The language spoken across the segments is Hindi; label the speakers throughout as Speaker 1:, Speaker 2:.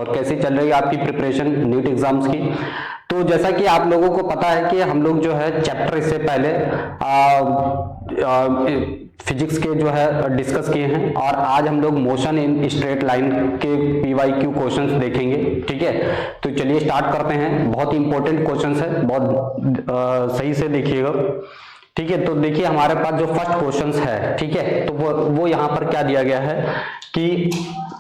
Speaker 1: और कैसी चल रही है आपकी प्रिपरेशन नीट एग्जाम्स की। तो जैसा कि आप लोगों को पता है कि हम लोग जो है चैप्टर इससे पहले फिजिक्स के जो है डिस्कस किए हैं, और आज हम लोग मोशन इन स्ट्रेट लाइन के PYQ क्वेश्चंस देखेंगे। ठीक है, तो चलिए स्टार्ट करते हैं। बहुत ही इंपॉर्टेंट क्वेश्चंस है, बहुत सही से देखिएगा। ठीक है, तो देखिए हमारे पास जो फर्स्ट क्वेश्चंस है, ठीक है, तो वो यहाँ पर क्या दिया गया है कि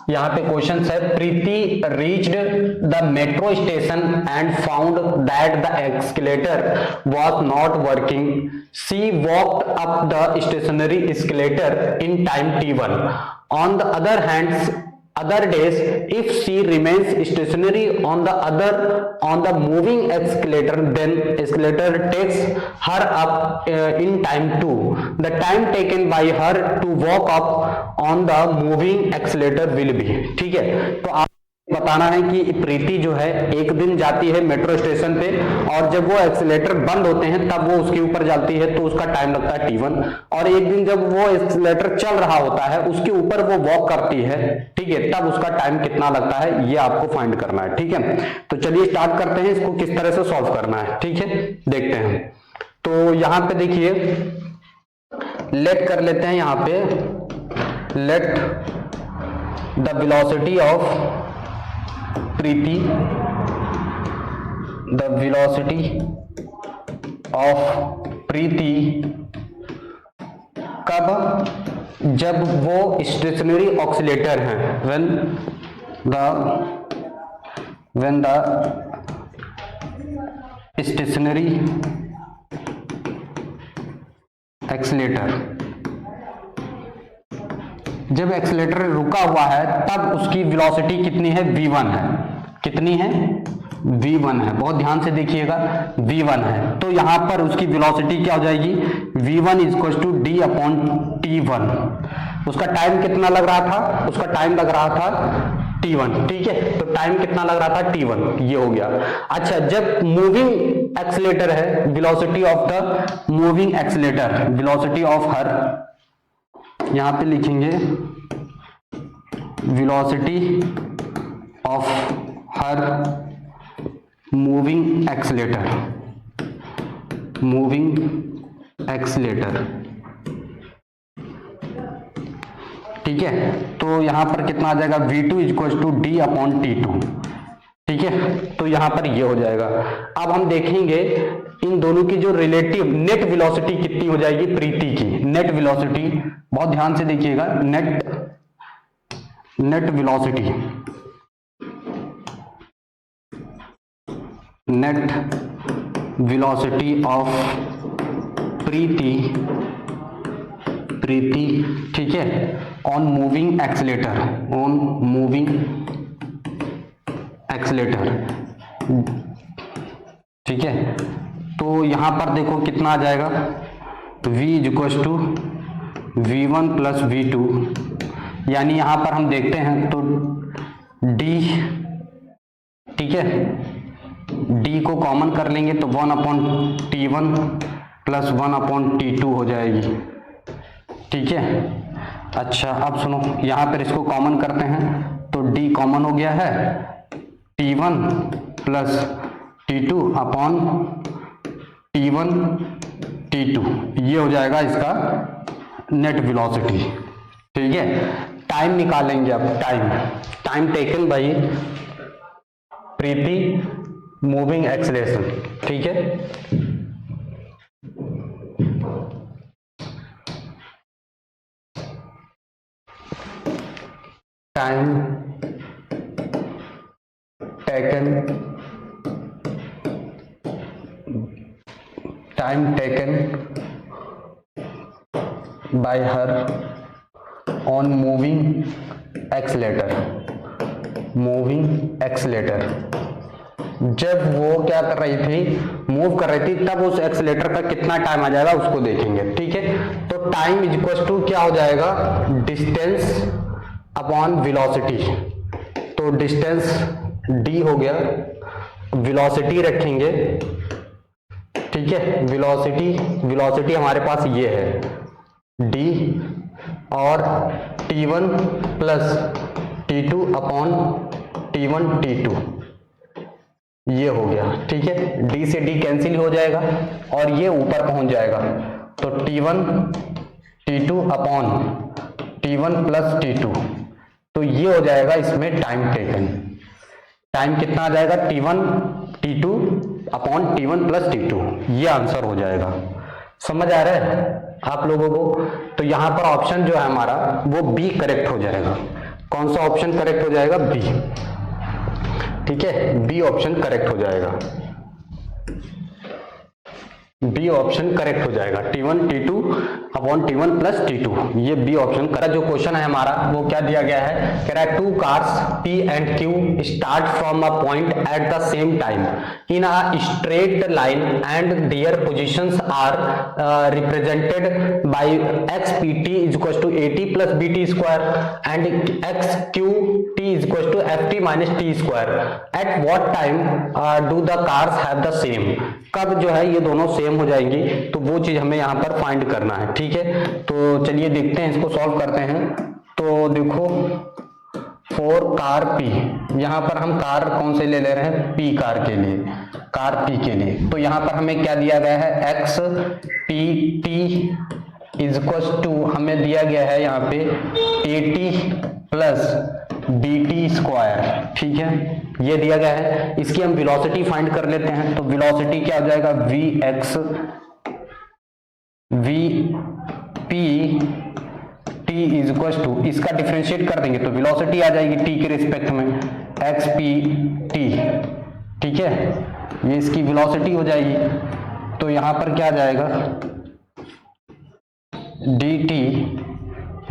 Speaker 1: यहाँ पे क्वेश्चन है, Preeti reached the metro station and found that the escalator was not working, she walked up the stationary escalator in time t1। On the other hands other days, if she remains stationary on the moving escalator, then escalator takes her up in time 2. The time taken by her to walk up on the moving escalator will be। ठीक है, तो आप बताना है कि प्रीति जो है एक दिन जाती है मेट्रो स्टेशन पे, और जब वो एक्सीलेटर बंद होते हैं तब वो उसके ऊपर जाती है, तो उसका टाइम लगता है t1। और एक दिन जब वो एक्सीलेटर चल रहा होता है उसके ऊपर वो वॉक करती है, ठीक है, तब उसका टाइम कितना लगता है ये आपको फाइंड करना है। ठीक है, तो चलिए स्टार्ट करते हैं, इसको किस तरह से सॉल्व करना है। ठीक है, देखते हैं। तो यहां पे देखिए लेट कर लेते हैं, यहां पे let the velocity of Preeti, the velocity of Preeti कब, जब वो स्टेशनरी ऑक्सीलेटर है, when the stationary एक्सीलेटर, जब एक्सीलेटर रुका हुआ है तब उसकी वेलोसिटी कितनी है, v1 है। कितनी है, v1 है। बहुत ध्यान से देखिएगा, v1 है, तो यहां पर उसकी वेलोसिटी क्या हो जाएगी, v1 = d/t1। उसका टाइम कितना लग रहा था, उसका टाइम लग रहा था t1। ठीक है, तो टाइम कितना लग रहा था, t1, ये हो गया। अच्छा, जब मूविंग एक्सीलेटर है, velocity of the moving accelerator, velocity of her, यहां पे लिखेंगे velocity of her moving accelerator, moving escalator. ठीक है, तो यहां पर कितना आ जाएगा, v2 = d/t2। ठीक है, तो यहां पर ये हो जाएगा। अब हम देखेंगे इन दोनों की जो रिलेटिव नेट वेलोसिटी कितनी हो जाएगी, प्रीति की नेट वेलोसिटी, बहुत ध्यान से देखिएगा, net velocity, net velocity of Preeti, ठीक है, on moving escalator, on moving escalator. ठीक है, तो यहां पर देखो कितना आ जाएगा, v = v1 + v2, यानी यहां पर हम देखते हैं तो d, ठीक है, d को कॉमन कर लेंगे तो 1/t1 + 1/t2 हो जाएगी। ठीक है, अच्छा अब सुनो, यहां पर इसको कॉमन करते हैं तो d कॉमन हो गया है, t1 + t2/t1 t2, ये हो जाएगा इसका नेट वेलोसिटी। ठीक है, टाइम निकालेंगे अब, time taken by Preeti moving acceleration. ठीक है, time taken by her on moving accelerator, जब वो क्या कर रही थी, मूव कर रही थी, तब उस एक्सीलेटर का कितना टाइम आ जाएगा उसको देखेंगे। ठीक है, तो टाइम = क्या हो जाएगा, डिस्टेंस अपॉन वेलोसिटी, तो डिस्टेंस d हो गया, वेलोसिटी रखेंगे। ठीक है, वेलोसिटी हमारे पास ये है d, और t1 + t2/t T1 T2 ये हो गया, ठीक है। D से D कैंसिल हो जाएगा और ये ऊपर पहुंच जाएगा, तो T1 T2 upon T1 plus T2, तो ये हो जाएगा इसमें टाइम टेकन। टाइम कितना आ जाएगा, T1 T2 upon T1 plus T2, ये आंसर हो जाएगा। समझ आ रहा है आप लोगों को? तो यहां पर ऑप्शन जो है हमारा वो बी करेक्ट हो जाएगा। कौन सा ऑप्शन करेक्ट हो जाएगा? बी, ठीक है, बी ऑप्शन करेक्ट हो जाएगा। बी ऑप्शन करेक्ट हो जाएगा, T1 T2 upon T1 plus T2, ये बी ऑप्शन करेक्ट। जो क्वेश्चन है हमारा वो क्या दिया गया है, कह रहा है 2 cars P and Q start from a point at the same time in a straight line and their positions are represented by XPT is equal to AT plus BT square and XQT is equal to FT minus T square. At what time do the cars have the same, कब जो है ये दोनों सेम हो जाएंगी, तो वो चीज हमें यहाँ पर फाइंड करना है, ठीक है। तो चलिए देखते हैं, इसको सॉल्व करते हैं। तो देखो 4 कार P, यहाँ पर हम कार कौन से ले ले रहे हैं, P कार के लिए, कार P के लिए। तो यहाँ पर हमें क्या दिया गया है, XPT इज इक्वल टू हमें दिया गया है यहाँ पे AT प्लस BT स्क्वायर, ठीक है, ये दिया गया है। इसकी हम वेलोसिटी फाइंड कर लेते हैं। तो वेलोसिटी क्या हो जाएगा, Vx Vp t is equal to, इसका डिफरेंशिएट कर देंगे तो वेलोसिटी आ जाएगी t के रिस्पेक्ट में, XPT, ठीक है, ये इसकी वेलोसिटी हो जाएगी। तो यहां पर क्या आ जाएगा, dt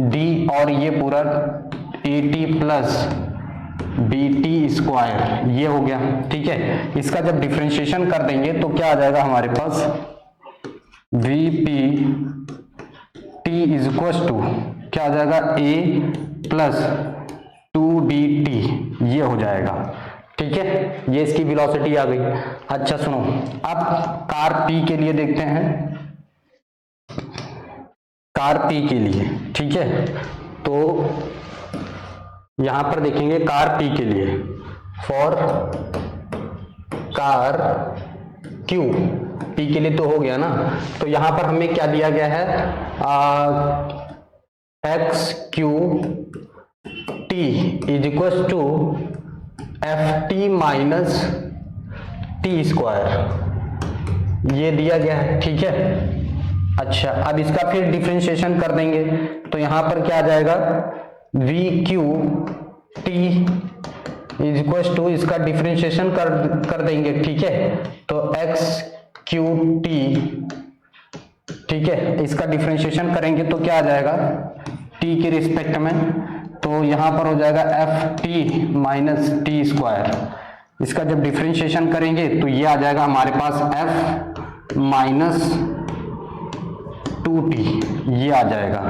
Speaker 1: d और ये पूरा AT प्लस BT स्क्वायर, ये हो गया, ठीक है। इसका जब डिफरेंशिएशन कर देंगे तो क्या आ जाएगा हमारे पास, VP t is equal to क्या आ जाएगा, A प्लस 2BT, ये हो जाएगा, ठीक है, ये इसकी वेलोसिटी आ गई। अच्छा सुनो, अब कार P के लिए देखते हैं, कार P के लिए, ठीक है। तो यहां पर देखेंगे कार P के लिए, फॉर कार Q, P के लिए तो हो गया ना। तो यहां पर हमें क्या दिया गया है, XQT is equal to FT minus T square, ये दिया गया है, ठीक है। अच्छा, अब इसका फिर डिफरेंशिएशन कर देंगे तो यहां पर क्या आ जाएगा, VQT इज इक्वल टू, इसका डिफरेंशिएशन कर देंगे, ठीक है। तो XQT, ठीक है, इसका डिफरेंशिएशन करेंगे तो क्या आ जाएगा, T के रिस्पेक्ट में, तो यहां पर हो जाएगा FT माइनस T स्क्वायर। इसका जब डिफरेंशिएशन करेंगे तो ये आ जाएगा हमारे पास F माइनस 2T, ये आ जाएगा।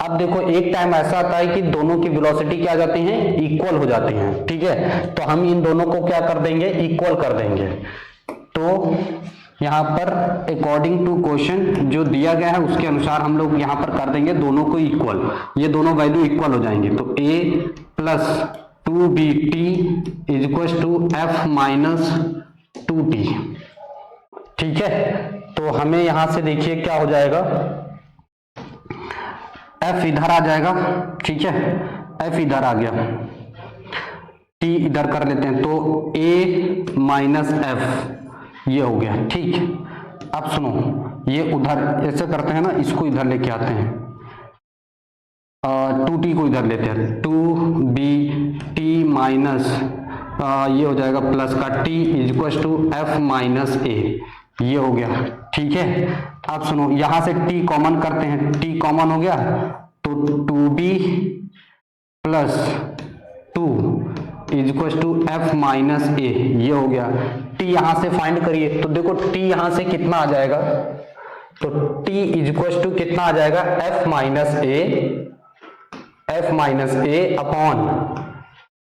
Speaker 1: अब देखो एक टाइम ऐसा आता है कि दोनों की वेलोसिटी क्या आ जाती हैं, इक्वल हो जाती हैं, ठीक है। तो हम इन दोनों को क्या कर देंगे, इक्वल कर देंगे। तो यहाँ पर अकॉर्डिंग टू क्वेश्चन जो दिया गया है उसके अनुसार हम लोग यहाँ पर कर देंगे दोनों को इक्वल, ये दोनों वैल्यू इक्वल हो जाएंगे। तो A plus 2BT is equal to F minus 2T, ठीक है। तो हमें यहां से देखिए क्या हो जाएगा, F इधर आ जाएगा, ठीक है, F इधर आ गया, T इधर कर लेते हैं, तो A माइनस F, ये हो गया, ठीक। अब सुनो, ये उधर ऐसे करते हैं ना, इसको इधर लेके आते हैं, 2T को इधर लेते हैं, 2BT माइनस ये हो जाएगा प्लस का T is equal to F minus A, ये हो गया, ठीक है। अब सुनो, यहां से T कॉमन करते हैं, T कॉमन हो गया तो 2B plus 2 is equal to F minus A, ये हो गया। T यहां से फाइंड करिए, तो देखो T यहां से कितना आ जाएगा, तो T इज इक्वल टू कितना आ जाएगा, F minus A upon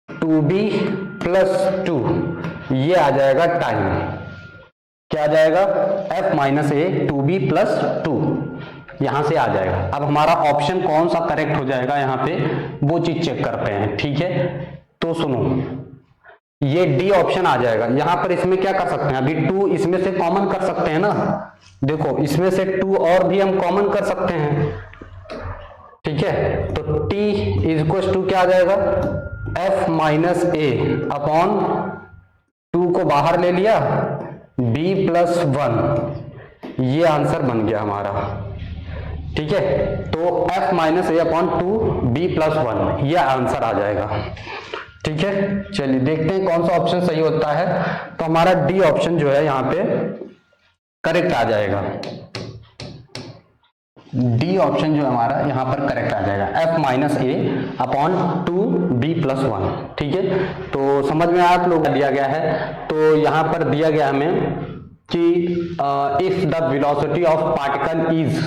Speaker 1: 2B plus 2, ये आ जाएगा टाइम, क्या आ जाएगा, F minus A 2B plus 2, यहां से आ जाएगा। अब हमारा ऑप्शन कौन सा करेक्ट हो जाएगा यहाँ पे, वो चीज चेक करते हैं, ठीक है। तो सुनो, ये डी ऑप्शन आ जाएगा। यहां पर इसमें क्या कर सकते हैं, अभी 2 इसमें से कॉमन कर सकते हैं ना, देखो इसमें से 2 और भी हम कॉमन कर सकते हैं, ठीक है। तो t इज इक्वल टू क्या आ जाएगा, f माइनस ए अपॉन 2 को बाहर ले लिया, b प्लस 1, ये आंसर बन गया हमारा, ठीक है। तो f माइनस ए अपॉन 2 b प्लस 1, ये आंसर आ जाएगा, ठीक है। चलिए देखते हैं कौन सा ऑप्शन सही होता है। तो हमारा डी ऑप्शन जो है यहाँ पे करेक्ट आ जाएगा, डी ऑप्शन जो हमारा यहाँ पर करेक्ट आ जाएगा, f माइनस ए अपॉन 2 b प्लस 1, ठीक है। तो समझ में आप लोग दिया गया है। तो यहाँ पर दिया गया हमें कि if the velocity of particle is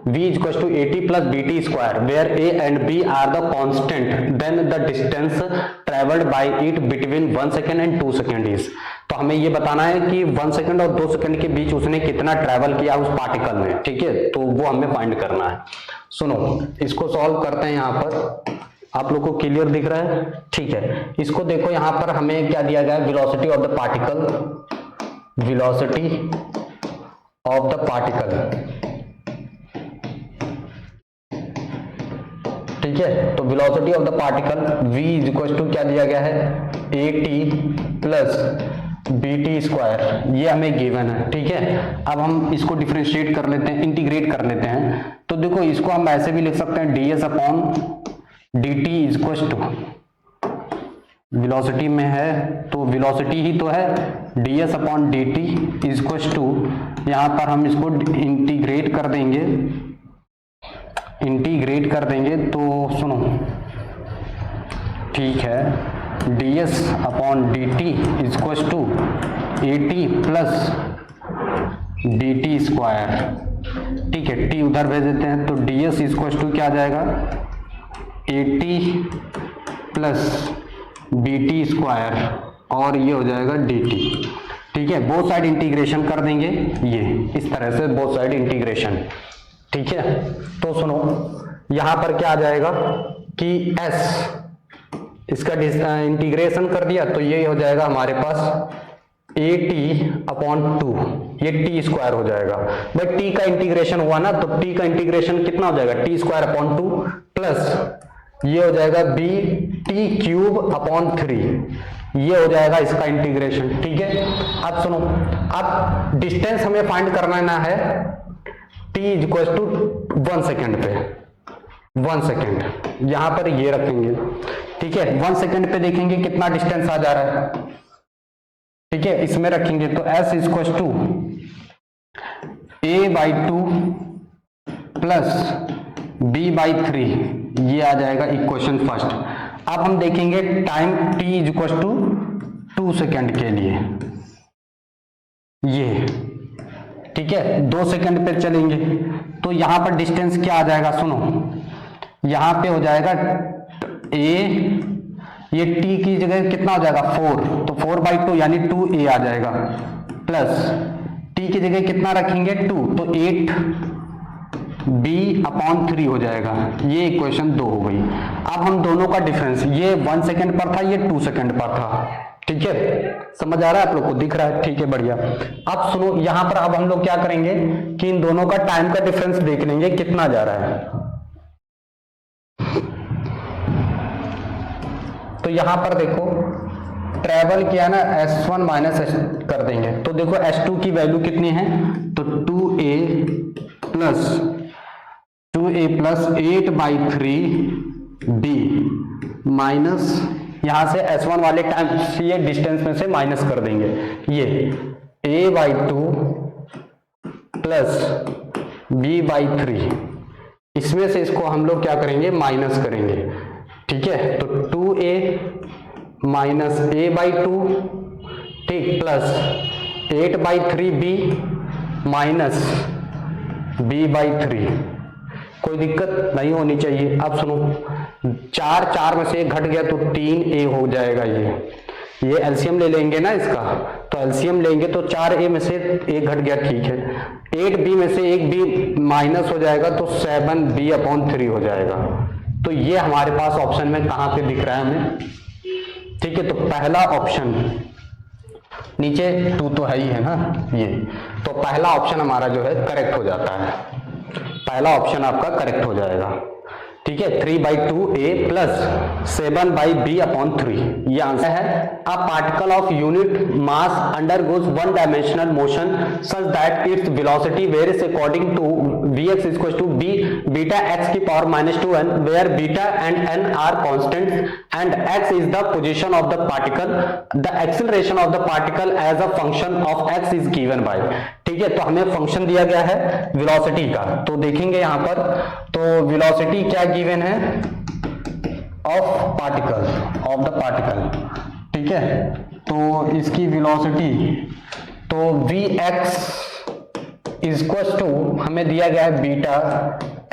Speaker 1: v is equals to at plus bt square where a and b are the constant then the distance traveled by it between 1 second and 2 second is। तो हमें ये बताना है कि 1 सेकंड और 2 सेकंड के बीच उसने कितना ट्रेवल किया उस पार्टिकल में, ठीक है। तो वो हमें फाइंड करना है। सुनो इसको सॉल्व करते हैं। यहाँ पर आप लोगों को क्लियर दिख रहा है, ठीक है। इसको देखो, यहाँ पर हमें क्या दिया गया है, velocity of the particle, velocity of the particle, ठीक है। तो velocity of the particle v is equal to क्या दिया गया है, at प्लस bt स्क्वायर, ये हमें गिवन है, ठीक है। अब हम इसको डिफरेंशिएट कर लेते हैं, इंटीग्रेट कर लेते हैं। तो देखो इसको हम ऐसे भी लिख सकते हैं, ds upon dt is equal to, velocity में है तो वेलोसिटी ही तो है, ds upon dt is equal to, यहाँ पर हम इसको इंटीग्रेट कर देंगे, इंटीग्रेट कर देंगे तो सुनो, ठीक है, ds upon dt is equal to at plus dt square, ठीक है। t उधर भेज देते हैं तो ds इज इक्वल टू क्या आ जाएगा, at प्लस bt स्क्वायर और ये हो जाएगा dt, ठीक है। बोथ साइड इंटीग्रेशन कर देंगे, ये इस तरह से बोथ साइड इंटीग्रेशन, ठीक है। तो सुनो यहां पर क्या आ जाएगा कि s, इसका इंटीग्रेशन कर दिया तो ये हो जाएगा हमारे पास at अपॉन 2, ये t स्क्वायर हो जाएगा। भाई t का इंटीग्रेशन हुआ ना, तो t का इंटीग्रेशन कितना हो जाएगा, t स्क्वायर अपॉन 2 प्लस ये हो जाएगा b t क्यूब अपॉन 3, ये हो जाएगा इसका इंटीग्रेशन, ठीक है। अब सुनो, अब डिस्टेंस हमें फाइंड करना है, t is equal to 1 second पे, 1 सेकेंड यहां पर ये रखेंगे, ठीक है। 1 सेकेंड पे देखेंगे कितना डिस्टेंस आ जा रहा है, ठीक है, इसमें रखेंगे तो s is equal to a/2 plus b/3, ये आ जाएगा इक्वेशन फर्स्ट। अब हम देखेंगे time t is equal to 2 second के लिए, ये ठीक है, 2 सेकंड पे चलेंगे तो यहां पर डिस्टेंस क्या आ जाएगा, सुनो यहां पे हो जाएगा a, ये t की जगह कितना हो जाएगा 4, तो 4/2 यानी 2a आ जाएगा, प्लस t की जगह कितना रखेंगे 2, तो 8b अपॉन 3 हो जाएगा, ये इक्वेशन 2 हो गई। अब हम दोनों का डिफरेंस, ये 1 सेकंड पर था, ये 2 सेकंड पर था, ठीक है, समझ आ रहा है आप लोग को, दिख रहा है, ठीक है, बढ़िया। अब सुनो यहां पर अब हम लोग क्या करेंगे कि इन दोनों का टाइम का डिफरेंस देख लेंगे कितना जा रहा है। तो यहां पर देखो ट्रेवल किया ना, s1 माइनस कर देंगे तो देखो s2 की वैल्यू कितनी है, तो 2a प्लस 8/3b माइनस यहां से s1 वाले टाइम ये डिस्टेंस में से माइनस कर देंगे, ये a/2 प्लस b/3, इसमें से इसको हम लोग क्या करेंगे माइनस करेंगे, ठीक है। तो 2a माइनस a/2, ठीक, प्लस 8/3b माइनस b/3, कोई दिक्कत नहीं होनी चाहिए। अब सुनो 4 में से 1 घट गया तो 3a हो जाएगा, ये एलसीएम ले लेंगे ना इसका, तो एलसीएम लेंगे तो 4a में से 1 घट गया, ठीक है। 8b में से 1b माइनस हो जाएगा तो 7b अपॉन 3 हो जाएगा। तो ये हमारे पास ऑप्शन में कहां पे दिख रहा है हमें, ठीक है, तो पहला ऑप्शन नीचे 2 तो है ही है ना, ये तो पहला ऑप्शन हमारा जो है करेक्ट हो जाता है, पहला ऑप्शन आपका करेक्ट हो जाएगा। ठीक है, 3/2a प्लस 7/b/3 ये आंसर है। A particle of unit mass undergoes one dimensional motion such that its velocity varies according to vx equal to b beta x की power -2n where beta and n are constants and x is the position of the particle, the acceleration of the particle as a function of x is given by. ठीक है, तो हमें फंक्शन दिया गया है वेलोसिटी का, तो देखेंगे यहां पर, तो वेलोसिटी क्या गिवन है ऑफ द पार्टिकल। ठीक है, तो इसकी वेलोसिटी तो vx इक्वल टू हमें दिया गया है बीटा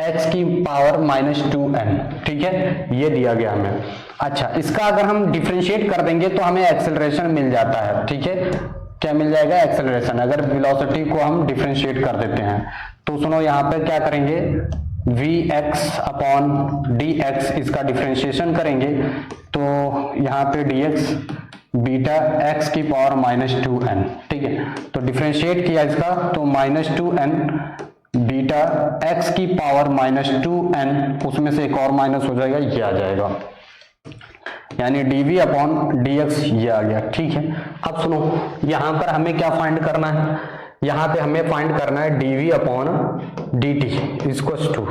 Speaker 1: x की पावर -2n। ठीक है, ये दिया गया हमें। अच्छा, इसका अगर हम डिफरेंशिएट कर देंगे तो हमें एक्सेलरेशन मिल जाता है। ठीक है, क्या मिल जाएगा, एक्सेलरेशन। अगर वेलोसिटी को हम डिफरेंशिएट कर देते हैं तो सुनो यहाँ पे क्या करेंगे, vx/dx इसका डिफरेंशिएशन करेंगे तो यहाँ पे dx बीटा x की पावर -2n। ठीक है, तो डिफरेंशिएट किया इसका तो -2n बीटा x की पावर -2n, उसमें से एक और माइनस हो जाएगा, ये आ जाएगा, यानी dv/dx ये आ गया। ठीक है, अब सुनो यहां पर हमें क्या फाइंड करना है, यहां पे हमें फाइंड करना है dv/dt इक्वल टू,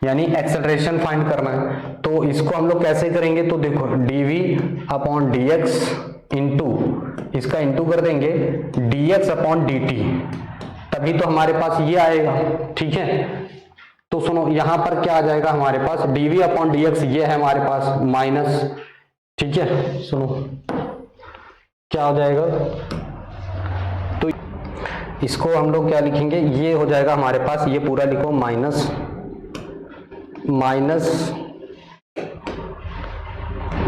Speaker 1: यानी एक्सेलरेशन फाइंड करना है। तो इसको हम लोग कैसे करेंगे, तो देखो dv/dx इंटू इसका इंटू कर देंगे dx/dt, तभी तो हमारे पास ये आएगा। ठीक है, तो सुनो यहां पर क्या आ जाएगा हमारे पास, dv/dx ये है हमारे पास माइनस। ठीक है, सुनो क्या हो जाएगा, तो इसको हम लोग क्या लिखेंगे, ये हो जाएगा हमारे पास, ये पूरा लिखो माइनस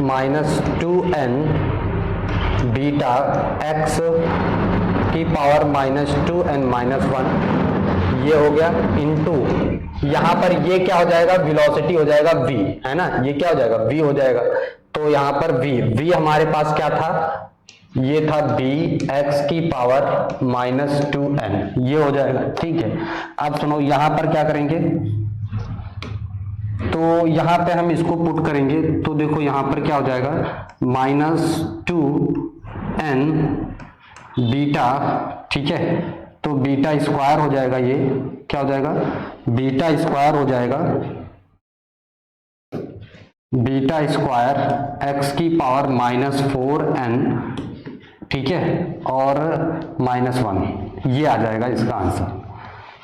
Speaker 1: -2n बीटा x की पावर -2n -1 ये हो गया, इंटू यहां पर ये क्या हो जाएगा, वेलोसिटी हो जाएगा v, है ना, ये क्या हो जाएगा, v हो जाएगा। तो यहां पर v हमारे पास क्या था, ये था bx की पावर -2n, ये हो जाएगा। ठीक है, अब सुनो यहां पर क्या करेंगे, तो यहां पे हम इसको पुट करेंगे तो देखो यहां पर क्या हो जाएगा, -2n बीटा। ठीक है, तो बीटा स्क्वायर हो जाएगा, ये क्या हो जाएगा, बीटा स्क्वायर हो जाएगा, बीटा स्क्वायर x की पावर -4n। ठीक है, और -1 ये आ जाएगा इसका आंसर,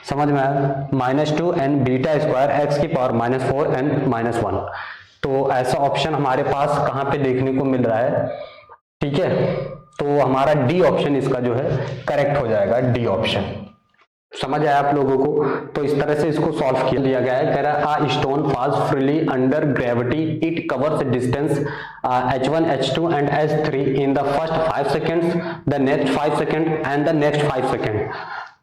Speaker 1: समझ में आया, -2n बीटा स्क्वायर x की पावर -4n -1। तो ऐसा ऑप्शन हमारे पास कहाँ पे देखने को मिल रहा है। ठीक है, तो हमारा डी ऑप्शन इसका जो है करेक्ट हो जाएगा, डी ऑप्शन। समझ आया आप लोगों को, तो इस तरह से इसको सॉल्व किया दिया गया है। कह रहा है stone falls freely under gravity, it covers distance h1 h2 and h3 in the first 5 seconds, the next 5 second and the next 5 second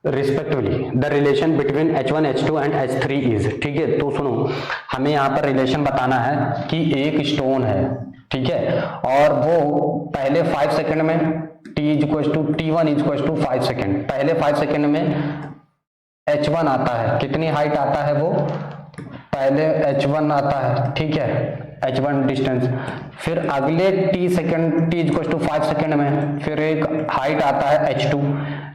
Speaker 1: respectively, the relation between h1 h2 and h3 is. ठीक है, तो सुनो हमें यहाँ पर रिलेशन बताना है कि एक स्टोन है, ठीक है, और वो पहले 5 सेकेंड में t1 = 5 सेकेंड, पहले 5 सेकेंड में h1 आता है, कितनी हाइट आता है वो, पहले h1 आता है। ठीक है, h1 डिस्टेंस, फिर अगले t = 5 सेकेंड में फिर एक हाइट आता है h2,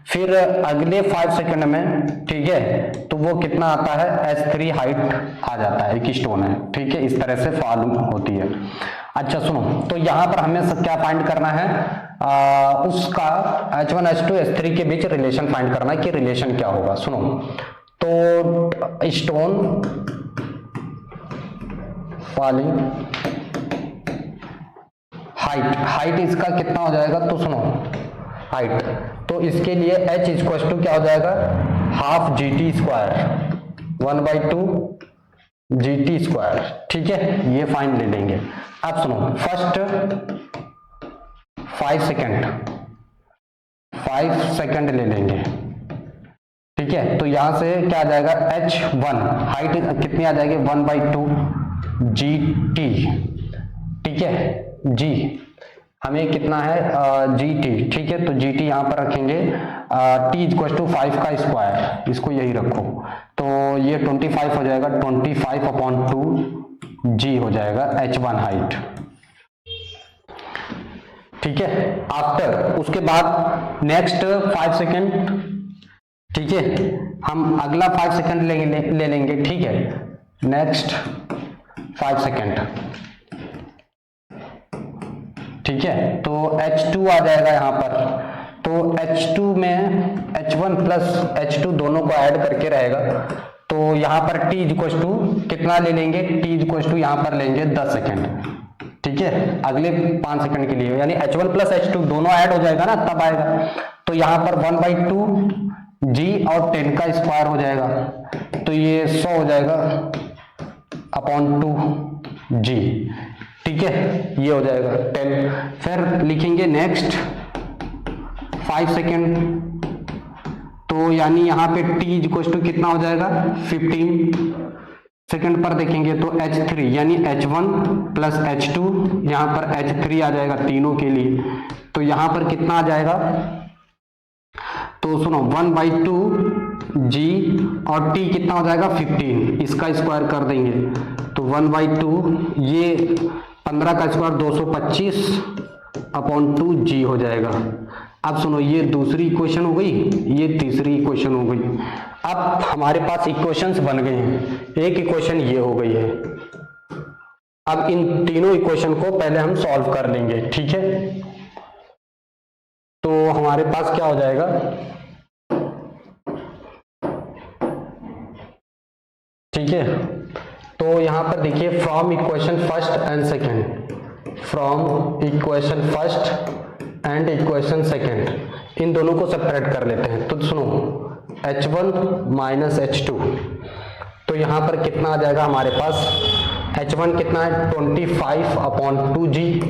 Speaker 1: फिर अगले 5 सेकेंड में, ठीक है, तो वो कितना आता है, h3 हाइट आ जाता है, एक स्टोन है। ठीक है, इस तरह से फॉलो होती है। अच्छा सुनो, तो यहां पर हमें क्या फाइंड करना है, उसका h1 h2 h3 के बीच रिलेशन फाइंड करना है कि रिलेशन क्या होगा। सुनो, तो स्टोन फॉलिंग हाइट इसका कितना हो जाएगा, तो सुनो हाइट, तो इसके लिए h = क्या हो जाएगा, हाफ GT², 1/2 GT²। ठीक है, ये फाइन ले लेंगे। अब सुनो, फर्स्ट 5 सेकेंड ले लेंगे। ठीक है, तो यहां से क्या आ जाएगा, h1 हाइट कितनी आ जाएगी, 1/2 GT। ठीक है, G हमें कितना है जी टी, ठीक है। तो जी टी यहाँ पर रखेंगे टी इक्वल टू 5 का स्क्वायर, इसको यही रखो। तो ये 25 हो जाएगा, 25/2 जी हो जाएगा h1 हाइट, ठीक है। आफ्टर उसके बाद नेक्स्ट 5 सेकेंड, ठीक है, हम अगला 5 सेकेंड ले लेंगे, ठीक है। नेक्स्ट 5 सेकेंड, ठीक है। तो H2 आ जाएगा यहाँ पर। तो H2 में H1 प्लस H2 दोनों को ऐड करके रहेगा। तो यहाँ पर T इक्वल टू कितना ले लेंगे, T इक्वल टू यहाँ पर लेंगे 10 सेकेंड, ठीक है, अगले 5 सेकंड के लिए, यानी H1 प्लस H2 दोनों ऐड हो जाएगा ना, तब आएगा। तो यहाँ पर 1/2 जी और 10 का स्क्वायर हो जाएगा, तो ये 100 हो जाएगा अपॉन 2 जी, ठीक है, ये हो जाएगा 10। फिर लिखेंगे नेक्स्ट 5 सेकेंड, तो यानी यहाँ पे T इक्वल टू कितना हो जाएगा 15 सेकंड पर देखेंगे। तो H3 यानी H1 प्लस H2, यहाँ पर H3 आ जाएगा तीनों के लिए। तो यहाँ पर कितना आ जाएगा, तो सुनो 1/2 जी और T कितना हो जाएगा 15, इसका स्क्वायर कर देंगे। तो 1/2 ये 15 का स्क्वायर 225/2 जी हो जाएगा। अब सुनो, ये दूसरी इक्वेशन हो गई, ये तीसरी इक्वेशन हो गई। अब हमारे पास इक्वेशंस बन गए हैं, एक इक्वेशन ये हो गई है। अब इन तीनों इक्वेशन को पहले हम सॉल्व कर लेंगे, ठीक है। तो हमारे पास क्या हो जाएगा, ठीक है। तो यहां पर देखिए from equation first and second, from equation first and equation second, इन दोनों को सेपरेट कर लेते हैं। तो सुनो H1 माइनस H2, तो यहां पर कितना आ जाएगा हमारे पास, H1 कितना है 25/2 जी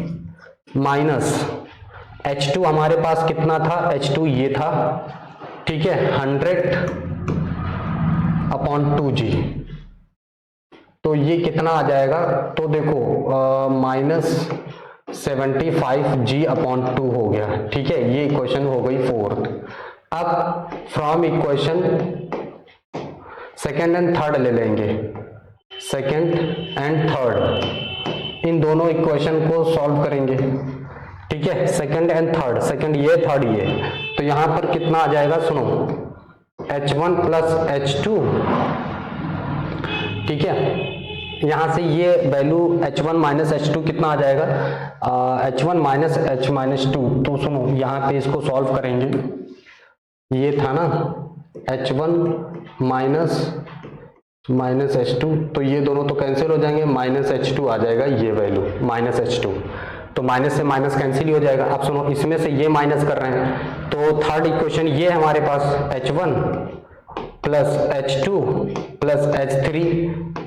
Speaker 1: माइनस H2 हमारे पास कितना था, H2 ये था, ठीक है, 100/2 जी। तो ये कितना आ जाएगा, तो देखो -75g/2 हो गया, ठीक है। ये इक्वेशन हो गई फोर्थ। अब from equation second and third ले लेंगे, सेकेंड एंड थर्ड, इन दोनों इक्वेशन को सॉल्व करेंगे, ठीक है। सेकेंड एंड थर्ड, सेकेंड ये थर्ड ये, तो यहां पर कितना आ जाएगा, सुनो H1 प्लस H2, ठीक है। यहां से ये वैल्यू H1 माइनस H2 कितना आ जाएगा, H1 माइनस H माइनस 2। तो सुनो यहाँ पे इसको सॉल्व करेंगे, ये था ना H1 माइनस H2, तो ये दोनों तो कैंसिल हो जाएंगे, माइनस H2 आ जाएगा, ये वैल्यू माइनस H2, तो माइनस से माइनस कैंसिल ही हो जाएगा। अब सुनो इसमें से ये माइनस कर रहे हैं, तो थर्ड इक्वेशन ये है हमारे पास, H1 plus H2 plus H3,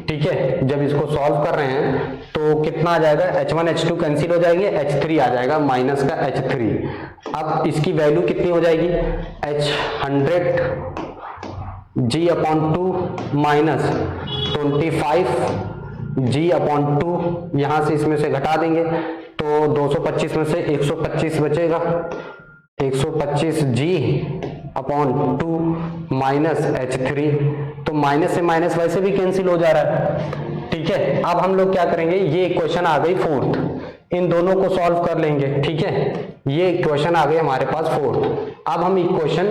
Speaker 1: ठीक है। जब इसको सॉल्व कर रहे हैं तो कितना आ जाएगा, H1 H2 कैंसिल हो जाएंगे, H3 आ जाएगा माइनस का H3। अब इसकी वैल्यू कितनी हो जाएगी, H100g/2 माइनस 25g/2, यहां से इसमें से घटा देंगे, तो 225 में से 125 बचेगा, 125g/2 माइनस H3, तो माइनस से माइनस वैसे भी कैंसिल हो जा रहा है, ठीक है। अब हम लोग क्या करेंगे, ये इक्वेशन आ गई फोर्थ, इन दोनों को सॉल्व कर लेंगे, ठीक है। ये इक्वेशन आ गई हमारे पास फोर्थ। अब हम इक्वेशन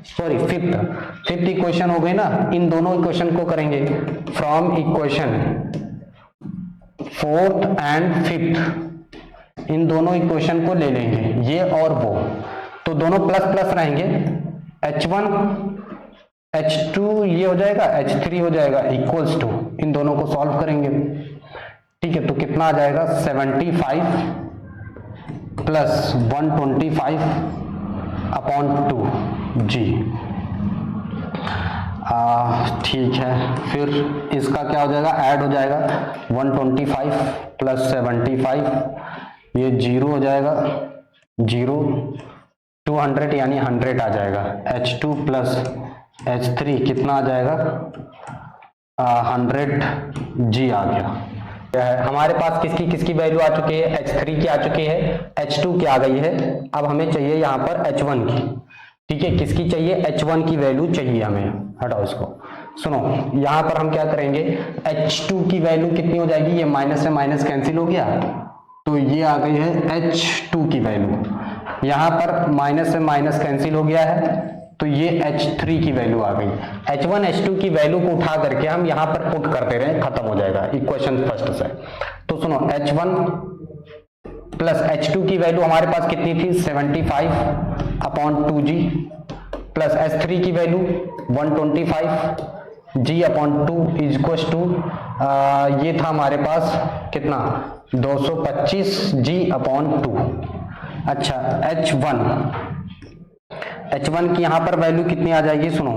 Speaker 1: फिफ्थ इक्वेशन हो गई ना, इन दोनों इक्वेशन को करेंगे from equation fourth and fifth, इन दोनों इक्वेशन को ले लेंगे, ये और वो, तो दोनों प्लस प्लस रहेंगे, H1 H2 ये हो जाएगा, H3 हो जाएगा, इक्वल्स टू, इन दोनों को सॉल्व करेंगे, ठीक है। तो कितना आ जाएगा, 75 प्लस 125/2 जी, ठीक है। फिर इसका क्या हो जाएगा, ऐड हो जाएगा, 125 प्लस 75, ये 0 हो जाएगा, 0 200 यानी 100 आ जाएगा। H2 प्लस H3 कितना आ जाएगा, 100 जी आ गया, हमारे पास किसकी किसकी वैल्यू आ चुकी है, h3 की आ चुकी है, h2 की आ गई है। अब हमें चाहिए यहाँ पर h1 की, ठीक है, किसकी चाहिए, h1 की वैल्यू चाहिए हमें। हटाओ इसको, सुनो, यहाँ पर हम क्या करेंगे, h2 की वैल्यू कितनी हो जाएगी, ये माइनस से माइनस कैंसिल हो गया, तो ये आ गई है h2 की वैल्यू। यहाँ पर माइनस से माइनस कैंसिल हो गया है, तो ये h3 की वैल्यू आ गई। h1 h2 की वैल्यू को उठा करके हम यहाँ पर पुट करते रहे, खत्म हो जाएगा इक्वेशन फर्स्ट से। तो सुनो, h1 प्लस h2 की वैल्यू हमारे पास कितनी थी, 75/2g प्लस h3 की वैल्यू 125g/2 इज टू ये था हमारे पास कितना, 225g/2। अच्छा, h1 की यहां पर वैल्यू कितनी आ जाएगी, सुनो,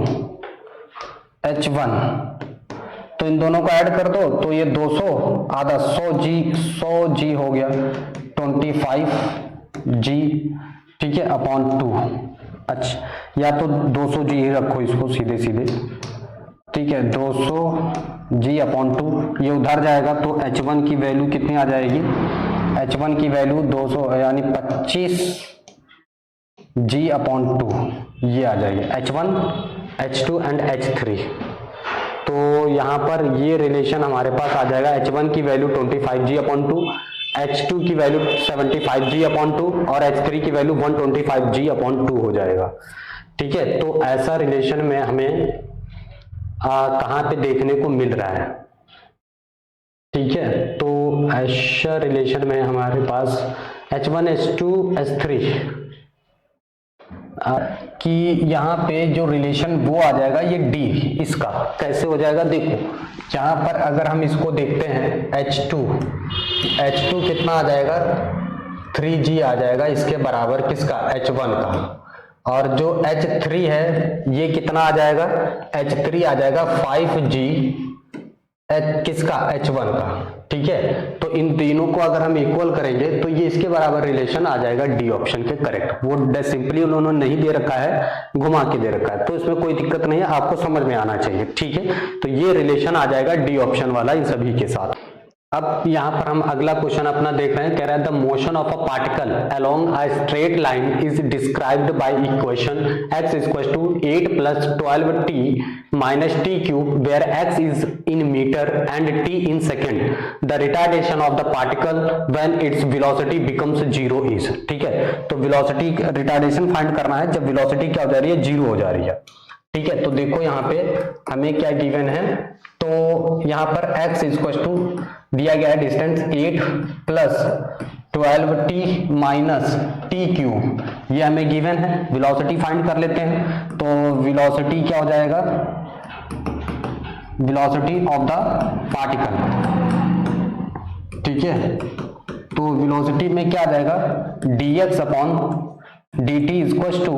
Speaker 1: h1 तो इन दोनों को ऐड कर दो, तो ये 200 आधा 100g हो गया, 25g, ठीक है, /2। अच्छा, या तो 200g ही रखो इसको सीधे सीधे, ठीक है, 200g/2 ये उधर जाएगा, तो h1 की वैल्यू कितनी आ जाएगी, h1 की वैल्यू 200 यानी 25g/2 ये आ जाएगी, h1 h2 एंड h3। तो यहाँ पर ये रिलेशन हमारे पास आ जाएगा, h1 की वैल्यू 25g/2, h2 की वैल्यू 75g/2 और h3 की वैल्यू 125g/2 हो जाएगा, ठीक है। तो ऐसा रिलेशन में हमें कहाँ पे देखने को मिल रहा है, ठीक है। तो ऐसा रिलेशन में हमारे पास h1 h2 h3 कि यहाँ पे जो रिलेशन वो आ जाएगा, ये d, इसका कैसे हो जाएगा, देखो यहाँ पर अगर हम इसको देखते हैं, h2 कितना आ जाएगा, 3g आ जाएगा इसके बराबर, किसका, h1 का। और जो h3 है ये कितना आ जाएगा, h3 आ जाएगा 5g किसका, h1 का, ठीक है। तो इन तीनों को अगर हम इक्वल करेंगे तो ये इसके बराबर रिलेशन आ जाएगा, डी ऑप्शन के करेक्ट। वो सिंपली उन्होंने नहीं दे रखा है, घुमा के दे रखा है, तो इसमें कोई दिक्कत नहीं है, आपको समझ में आना चाहिए, ठीक है। तो ये रिलेशन आ जाएगा डी ऑप्शन वाला इन सभी के साथ। अब यहाँ पर हम अगला क्वेश्चन अपना देख रहे हैं, कह रहा है the motion of a particle along a straight line is described by equation x equal to 8 + 12t - t cube where x is in metre and t in second. The retardation of the particle when its velocity becomes 0 is, ठीक है। तो वेलोसिटी रिटार्डेशन फाइंड करना है जब वेलोसिटी क्या हो जा रही है, 0 हो जा रही है, ठीक है। तो देखो यहाँ पे हमें क्या गिवन है, तो यहाँ पर x इक्वल टू दिया गया है डिस्टेंस 8 + 12t - t क्यूब, ये हमें गिवन है। वेलोसिटी फाइंड कर लेते हैं, तो वेलोसिटी क्या हो जाएगा, वेलोसिटी ऑफ द पार्टिकल, ठीक है। तो वेलोसिटी में क्या आ जाएगा, dx/dt इक्वल टू,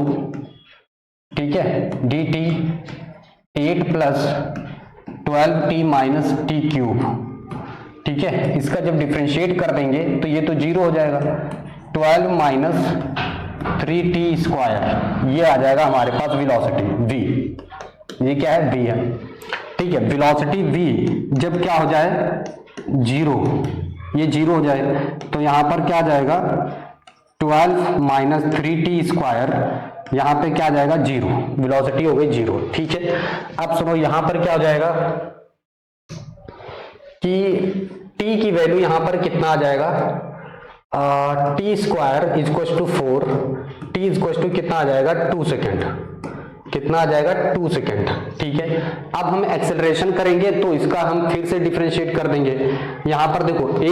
Speaker 1: ठीक है, dt 8 + 12t - t क्यूब, ठीक है। इसका जब डिफरेंशिएट कर देंगे तो ये तो 0 हो जाएगा, 12 - 3t², ये आ जाएगा हमारे पास वेलोसिटी v, ये क्या है, v है, ठीक है। वेलोसिटी v जब क्या हो जाए, 0, ये 0 हो जाए, तो यहाँ पर क्या आ जाएगा, 12 - 3t², यहाँ पे क्या आ जाएगा, 0, वेलोसिटी हो गई 0, ठीक है। अब सुनो, यहाँ पर क्या हो जाएगा कि t की वैल्यू यहां पर कितना आ जाएगा, t² = 4, t = कितना आ जाएगा, 2 सेकेंड, कितना आ जाएगा, 2 सेकेंड, ठीक है। अब हम एक्सेलरेशन करेंगे तो इसका हम फिर से डिफरेंशिएट कर देंगे। यहां पर देखो a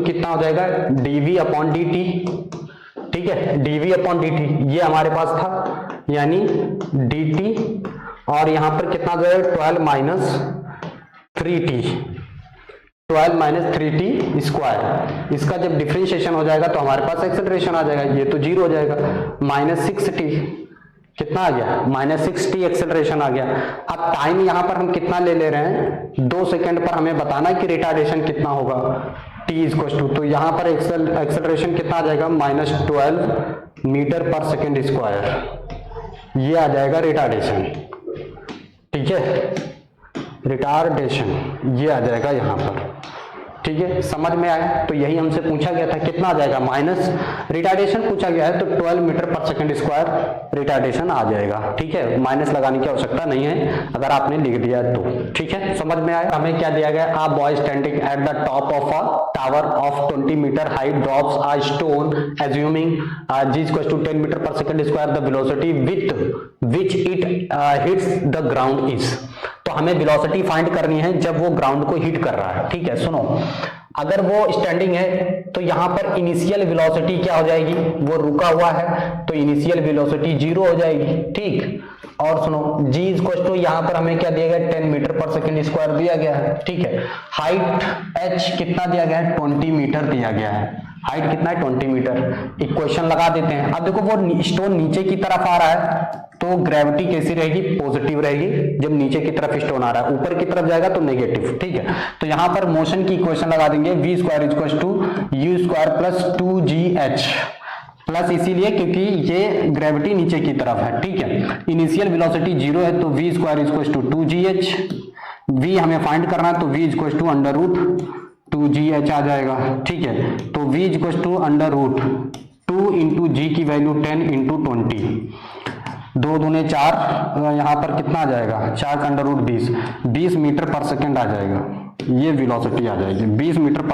Speaker 1: = कितना हो जाएगा, dv/dt, ठीक है, dv/dt ये हमारे पास था, यानी dt, और यहां पर कितना जो है 12 - 3t², इसका जब डिफरेंशिएशन हो जाएगा तो हमारे पास एक्सेलरेशन आ जाएगा, ये तो 0 हो जाएगा, -6t, कितना आ गया, -6t एक्सेलरेशन आ गया। अब टाइम यहां पर हम कितना ले रहे हैं, 2 सेकेंड पर हमें बताना कि रिटार्डेशन कितना होगा, t इक्वल टू, तो यहां पर एक्सेलरेशन कितना आ जाएगा, -12 मीटर/सेकेंड², ये आ जाएगा रिटार्डेशन, ठीक है, रिटार्डेशन ये आ जाएगा यहाँ पर, ठीक है, समझ में आया। तो यही हमसे पूछा गया था, कितना आ जाएगा, माइनस रिटार्डेशन पूछा गया है तो 12 metre per second square retardation आ जाएगा। ठीक है, माइनस लगाने की आवश्यकता नहीं है अगर आपने लिख दिया तो। ठीक है, समझ में आया। हमें क्या दिया गया, a boy standing at the top of a tower of 20 metre height drops a stone assuming g equal to 10 metre per second square the velocity with which it hits the ground is. तो हमें वेलोसिटी फाइंड करनी है जब वो ग्राउंड को हिट कर रहा है। ठीक है, सुनो, अगर वो स्टैंडिंग है तो यहां पर इनिशियल वेलोसिटी क्या हो जाएगी, वो रुका हुआ है तो इनिशियल वेलोसिटी 0 हो जाएगी। ठीक, और सुनो g इक्वल टू यहां पर हमें क्या दिया गया, 10 मीटर पर सेकंड स्क्वायर दिया गया है। ठीक है, हाइट h कितना दिया गया है, 20 मीटर दिया गया है। हाइट कितना है, 20 मीटर। इक्वेशन लगा देते हैं। अब देखो वो स्टोन नीचे की तरफ आ रहा है तो ग्रेविटी कैसी रहेगी, पॉजिटिव रहेगी। जब नीचे की तरफ स्टोन आ रहा है, ऊपर की तरफ जाएगा तो नेगेटिव। ठीक है, तो यहां पर मोशन की इक्वेशन लगा देंगे, v square equal to u square plus 2gh plus, इसीलिए क्योंकि ये ग्रेविटी नीचे की तरफ है। ठीक है, इनिशियल वेलोसिटी 0 है तो v square equal to 2gh, v हमें फाइंड करना है तो v equal to under root 2gh आ जाएगा। ठीक है, तो v equal to under root 2 into g की वैल्यू 10 इंटू 20, 2 दूने 4, यहाँ पर कितना आ जाएगा, 4 का अंडर रूट 20 मीटर पर सेकेंड आ जाएगा। ये वेलोसिटी आ जाएगी 20 मीटर